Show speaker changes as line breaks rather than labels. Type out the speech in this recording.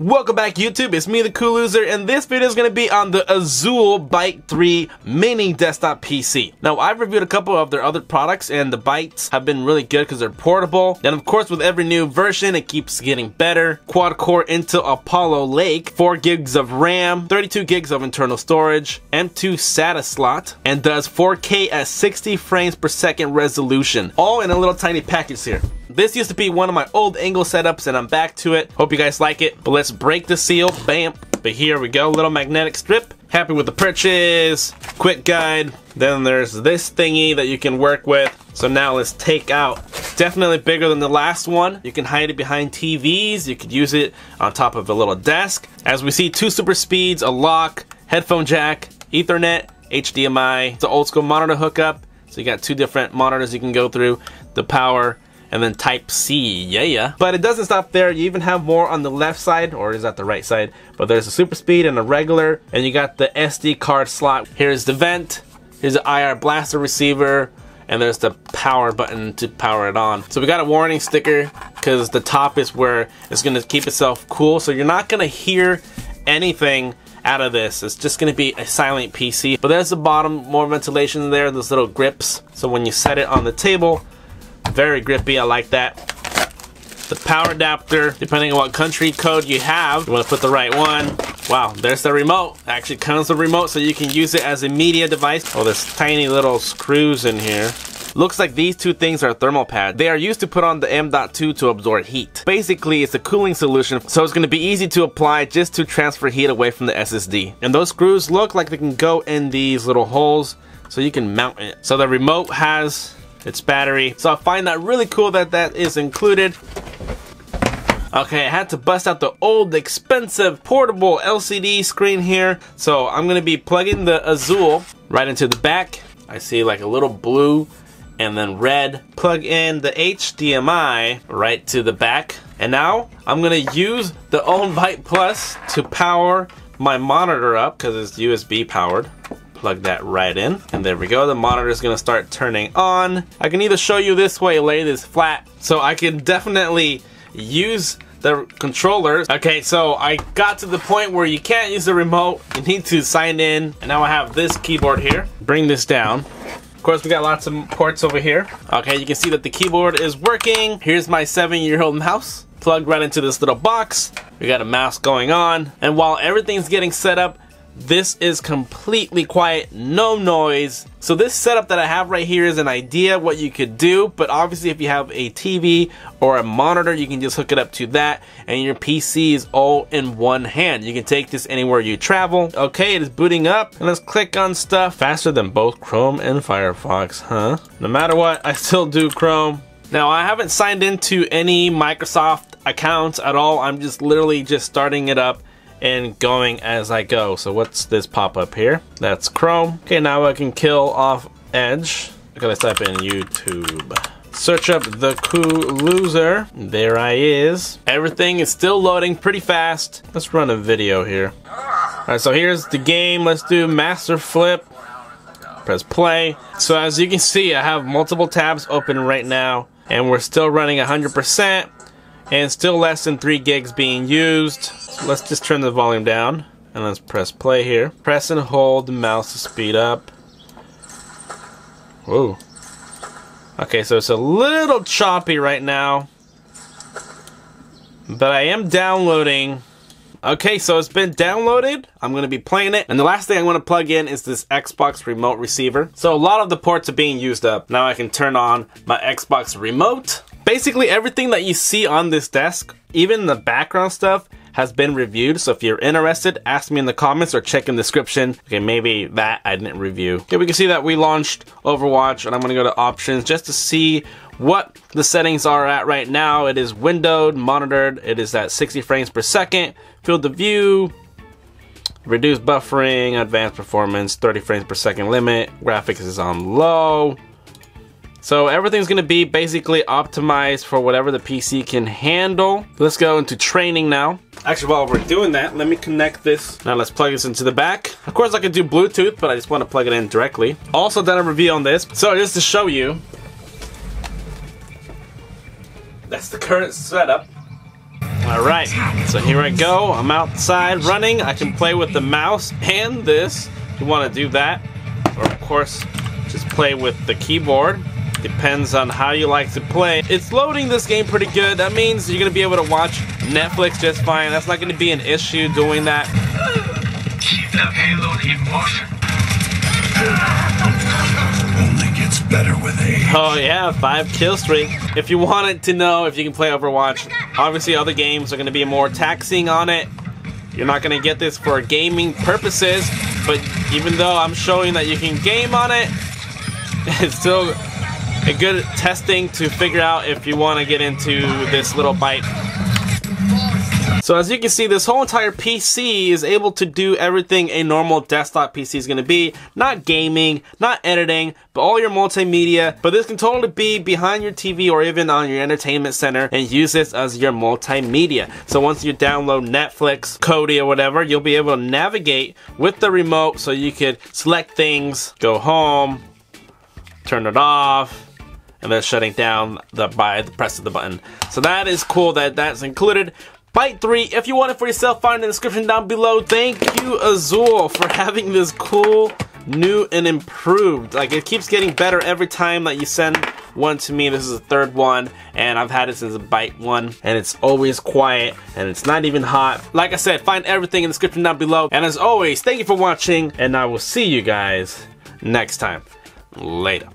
Welcome back, YouTube. It's me, the Cool Loser, and this video is going to be on the Azulle Byte 3 mini desktop PC. Now, I've reviewed a couple of their other products, and the Bytes have been really good because they're portable. And of course, with every new version, it keeps getting better. Quad-core Intel Apollo Lake, 4 gigs of RAM, 32 gigs of internal storage, M2 SATA slot, and does 4K at 60 frames per second resolution, all in a little tiny package here. This used to be one of my old angle setups, and I'm back to it. Hope you guys like it. But let's break the seal. Bam. But here we go. Little magnetic strip. Happy with the purchase. Quick guide. Then there's this thingy that you can work with. So now let's take out. Definitely bigger than the last one. You can hide it behind TVs. You could use it on top of a little desk. As we see, 2 super speeds, a lock, headphone jack, Ethernet, HDMI. It's an old school monitor hookup. So you got 2 different monitors you can go through. The power. And then Type-C, yeah. But it doesn't stop there. You even have more on the left side, or is that the right side? But there's a super speed and a regular, and you got the SD card slot. Here's the vent, here's the IR blaster receiver, and there's the power button to power it on. So we got a warning sticker, because the top is where it's gonna keep itself cool, so you're not gonna hear anything out of this. It's just gonna be a silent PC. But there's the bottom, more ventilation there, those little grips. So when you set it on the table, very grippy, I like that. The power adapter, depending on what country code you have, you want to put the right one. Wow, there's the remote. Actually comes with a remote, so you can use it as a media device. Oh, there's tiny little screws in here. Looks like these 2 things are thermal pads. They are used to put on the M.2 to absorb heat. Basically, it's a cooling solution, so it's going to be easy to apply just to transfer heat away from the SSD. And those screws look like they can go in these little holes, so you can mount it. So the remote has its battery, so I find that really cool that that is included. Okay, I had to bust out the old expensive portable LCD screen here, so I'm gonna be plugging the Azulle right into the back. I see like a little blue and then red. Plug in the HDMI right to the back, and now I'm gonna use the Byte Plus to power my monitor up because it's USB powered. Plug that right in, and there we go. The monitor is going to start turning on. I can either show you this way or lay this flat, so I can definitely use the controllers. Okay, so I got to the point where you can't use the remote. You need to sign in, and now I have this keyboard here. Bring this down. Of course, we got lots of ports over here. Okay, you can see that the keyboard is working. Here's my 7-year-old mouse plugged right into this little box. We got a mouse going on, and while everything's getting set up, this is completely quiet, no noise. So this setup that I have right here is an idea what you could do, but obviously if you have a TV or a monitor, you can just hook it up to that, and your PC is all in one hand. You can take this anywhere you travel. Okay, it is booting up, and let's click on stuff. Faster than both Chrome and Firefox, huh? No matter what, I still do Chrome. Now, I haven't signed into any Microsoft accounts at all. I'm just literally just starting it up and going as I go. So what's this pop-up here? That's Chrome. Okay, now I can kill off Edge. Okay, let's type in YouTube. Search up the Cool Loser. There I is. Everything is still loading pretty fast. Let's run a video here. Alright, so here's the game. Let's do Master Flip. Press play. So as you can see, I have multiple tabs open right now, and we're still running 100%. And still less than 3 gigs being used. So let's just turn the volume down, and let's press play here. Press and hold the mouse to speed up. Whoa. Okay, so it's a little choppy right now, but I am downloading. Okay, so it's been downloaded. I'm going to be playing it. And the last thing I'm going to plug in is this Xbox remote receiver. So a lot of the ports are being used up. Now I can turn on my Xbox remote. Basically everything that you see on this desk, even the background stuff, has been reviewed. So if you're interested, ask me in the comments or check in the description. Okay, maybe that I didn't review. Okay, we can see that we launched Overwatch, and I'm gonna go to options just to see what the settings are at right now. It is windowed, monitored, it is at 60 frames per second, field of view, reduced buffering, advanced performance, 30 frames per second limit, graphics is on low. So everything's gonna be basically optimized for whatever the PC can handle. Let's go into training now. Actually, while we're doing that, let me connect this. Now let's plug this into the back. Of course I could do Bluetooth, but I just want to plug it in directly. Also done a review on this. So just to show you, that's the current setup. Alright, so here I go. I'm outside running. I can play with the mouse and this if you want to do that. Or of course, just play with the keyboard. Depends on how you like to play. It's loading this game pretty good. That means you're going to be able to watch Netflix just fine. That's not going to be an issue doing that.
Keep the payload in motion. Only gets better with age.
Oh yeah, 5 kill streak. If you wanted to know if you can play Overwatch, obviously other games are going to be more taxing on it. You're not going to get this for gaming purposes, but even though I'm showing that you can game on it, it's still a good testing to figure out if you want to get into this little Byte. So as you can see, this whole entire PC is able to do everything a normal desktop PC is going to be. Not gaming, not editing, but all your multimedia. But this can totally be behind your TV or even on your entertainment center and use this as your multimedia. So once you download Netflix, Kodi or whatever, you'll be able to navigate with the remote so you could select things, go home, turn it off, and then shutting down by the press of the button. So that is cool that that's included. Byte 3, if you want it for yourself, find it in the description down below. Thank you, Azulle, for having this cool, new, and improved. Like, it keeps getting better every time that you send one to me. This is the 3rd one, and I've had it since the Byte 1, and it's always quiet, and it's not even hot. Like I said, find everything in the description down below. And as always, thank you for watching, and I will see you guys next time. Later.